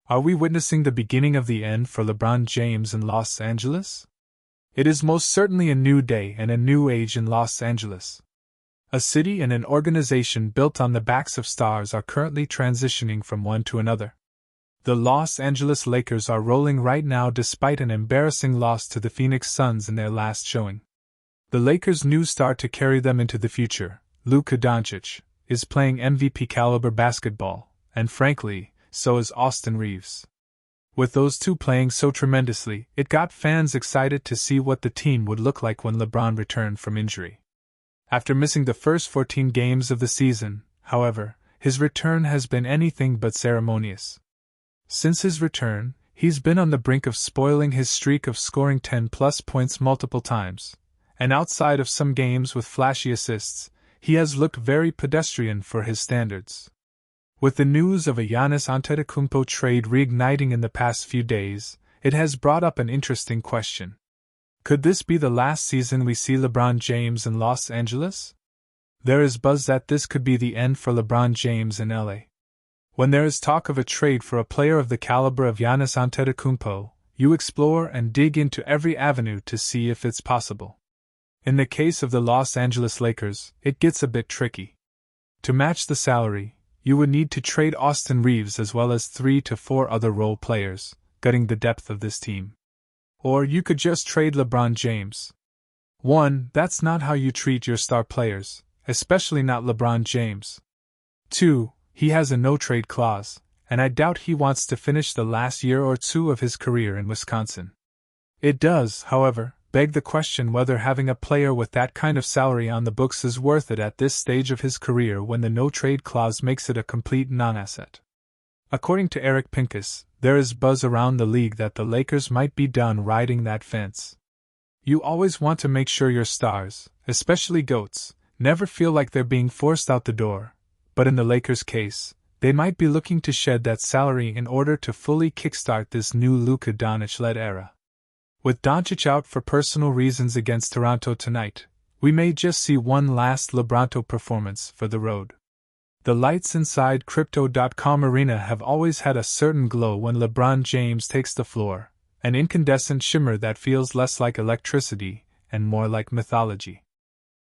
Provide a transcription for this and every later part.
Are we witnessing the beginning of the end for LeBron James in Los Angeles? It is most certainly a new day and a new age in Los Angeles. A city and an organization built on the backs of stars are currently transitioning from one to another. The Los Angeles Lakers are rolling right now despite an embarrassing loss to the Phoenix Suns in their last showing. The Lakers' new star to carry them into the future, Luka Doncic, is playing MVP-caliber basketball, and frankly, so is Austin Reeves. With those two playing so tremendously, it got fans excited to see what the team would look like when LeBron returned from injury. After missing the first 14 games of the season, however, his return has been anything but ceremonious. Since his return, he's been on the brink of spoiling his streak of scoring 10-plus points multiple times, and outside of some games with flashy assists, he has looked very pedestrian for his standards. With the news of a Giannis Antetokounmpo trade reigniting in the past few days, it has brought up an interesting question. Could this be the last season we see LeBron James in Los Angeles? There is buzz that this could be the end for LeBron James in LA. When there is talk of a trade for a player of the caliber of Giannis Antetokounmpo, you explore and dig into every avenue to see if it's possible. In the case of the Los Angeles Lakers, it gets a bit tricky. To match the salary, you would need to trade Austin Reeves as well as 3 to 4 other role players, gutting the depth of this team. Or you could just trade LeBron James. 1. That's not how you treat your star players, especially not LeBron James. 2. He has a no-trade clause, and I doubt he wants to finish the last year or two of his career in Wisconsin. It does, however, beg the question whether having a player with that kind of salary on the books is worth it at this stage of his career when the no-trade clause makes it a complete non-asset. According to Eric Pincus, there is buzz around the league that the Lakers might be done riding that fence. You always want to make sure your stars, especially GOATs, never feel like they're being forced out the door, but in the Lakers' case, they might be looking to shed that salary in order to fully kickstart this new Luka Doncic-led era. With Doncic out for personal reasons against Toronto tonight, we may just see one last LeBronto performance for the road. The lights inside Crypto.com Arena have always had a certain glow when LeBron James takes the floor, an incandescent shimmer that feels less like electricity and more like mythology.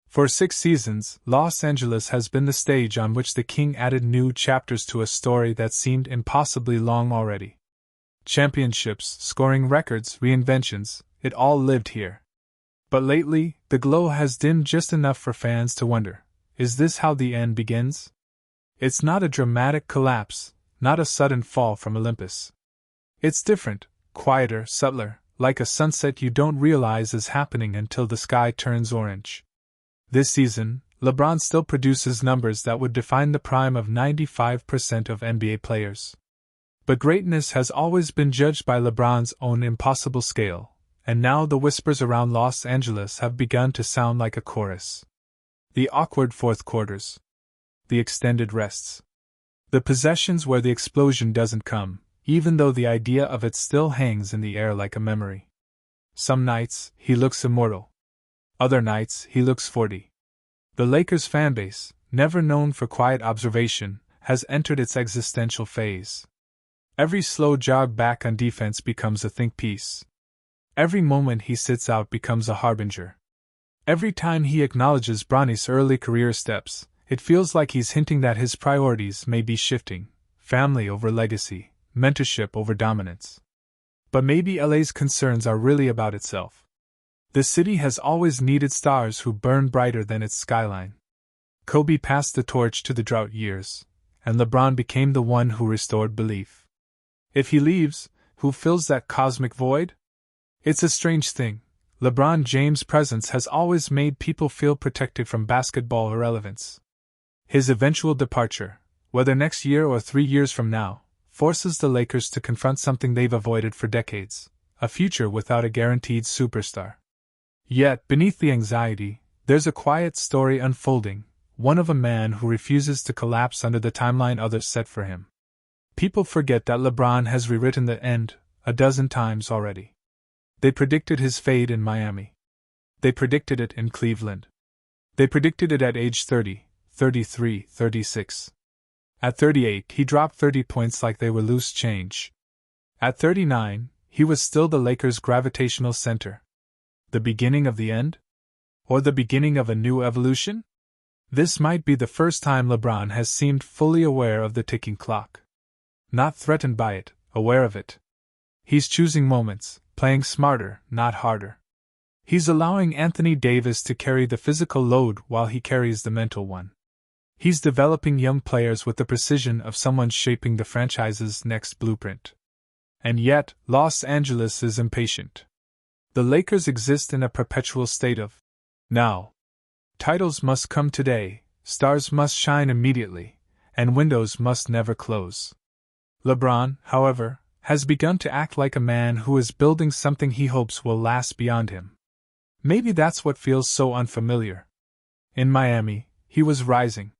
For 6 seasons, Los Angeles has been the stage on which the King added new chapters to a story that seemed impossibly long already. Championships, scoring records, reinventions, it all lived here. But lately, the glow has dimmed just enough for fans to wonder, is this how the end begins? It's not a dramatic collapse, not a sudden fall from Olympus. It's different, quieter, subtler, like a sunset you don't realize is happening until the sky turns orange. This season, LeBron still produces numbers that would define the prime of 95% of NBA players. But greatness has always been judged by LeBron's own impossible scale, and now the whispers around Los Angeles have begun to sound like a chorus. The awkward fourth quarters. The extended rests. The possessions where the explosion doesn't come, even though the idea of it still hangs in the air like a memory. Some nights, he looks immortal. Other nights, he looks 40. The Lakers fanbase, never known for quiet observation, has entered its existential phase. Every slow jog back on defense becomes a think piece. Every moment he sits out becomes a harbinger. Every time he acknowledges Bronny's early career steps, it feels like he's hinting that his priorities may be shifting, family over legacy, mentorship over dominance. But maybe LA's concerns are really about itself. The city has always needed stars who burn brighter than its skyline. Kobe passed the torch to the drought years, and LeBron became the one who restored belief. If he leaves, who fills that cosmic void? It's a strange thing. LeBron James' presence has always made people feel protected from basketball irrelevance. His eventual departure, whether next year or 3 years from now, forces the Lakers to confront something they've avoided for decades, a future without a guaranteed superstar. Yet, beneath the anxiety, there's a quiet story unfolding, one of a man who refuses to collapse under the timeline others set for him. People forget that LeBron has rewritten the end a dozen times already. They predicted his fade in Miami. They predicted it in Cleveland. They predicted it at age 30, 33, 36. At 38, he dropped 30 points like they were loose change. At 39, he was still the Lakers' gravitational center. The beginning of the end? Or the beginning of a new evolution? This might be the first time LeBron has seemed fully aware of the ticking clock. Not threatened by it, aware of it. He's choosing moments, playing smarter, not harder. He's allowing Anthony Davis to carry the physical load while he carries the mental one. He's developing young players with the precision of someone shaping the franchise's next blueprint. And yet, Los Angeles is impatient. The Lakers exist in a perpetual state of now. Titles must come today, stars must shine immediately, and windows must never close. LeBron, however, has begun to act like a man who is building something he hopes will last beyond him. Maybe that's what feels so unfamiliar. In Miami, he was rising.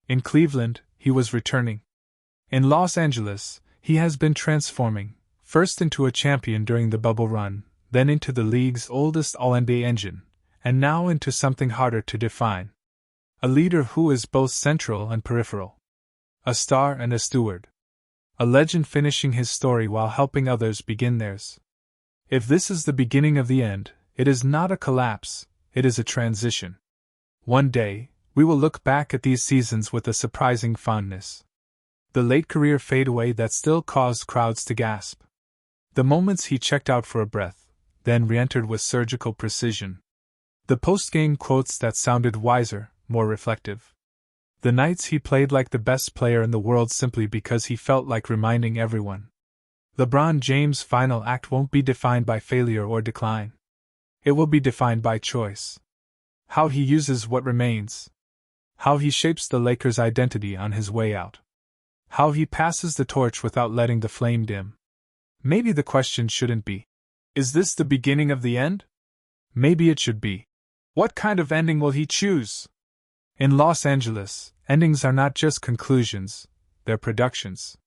In Cleveland, he was returning. In Los Angeles, he has been transforming, first into a champion during the bubble run, then into the league's oldest All-NBA engine, and now into something harder to define. A leader who is both central and peripheral. A star and a steward. A legend finishing his story while helping others begin theirs. If this is the beginning of the end, it is not a collapse, it is a transition. One day, we will look back at these seasons with a surprising fondness. The late career fadeaway that still caused crowds to gasp. The moments he checked out for a breath, then re-entered with surgical precision. The post-game quotes that sounded wiser, more reflective. The nights he played like the best player in the world simply because he felt like reminding everyone. LeBron James' final act won't be defined by failure or decline. It will be defined by choice. How he uses what remains. How he shapes the Lakers' identity on his way out. How he passes the torch without letting the flame dim. Maybe the question shouldn't be, is this the beginning of the end? Maybe it should be, what kind of ending will he choose? In Los Angeles, endings are not just conclusions, they're productions.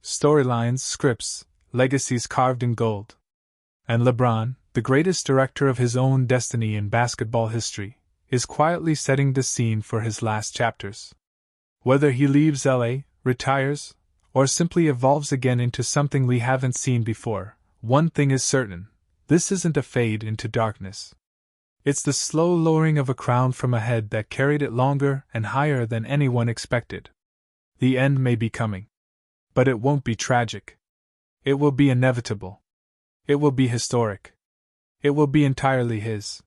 Storylines, scripts, legacies carved in gold. And LeBron, the greatest director of his own destiny in basketball history, is quietly setting the scene for his last chapters. Whether he leaves LA, retires, or simply evolves again into something we haven't seen before, one thing is certain: this isn't a fade into darkness. It's the slow lowering of a crown from a head that carried it longer and higher than anyone expected. The end may be coming. But it won't be tragic. It will be inevitable. It will be historic. It will be entirely his.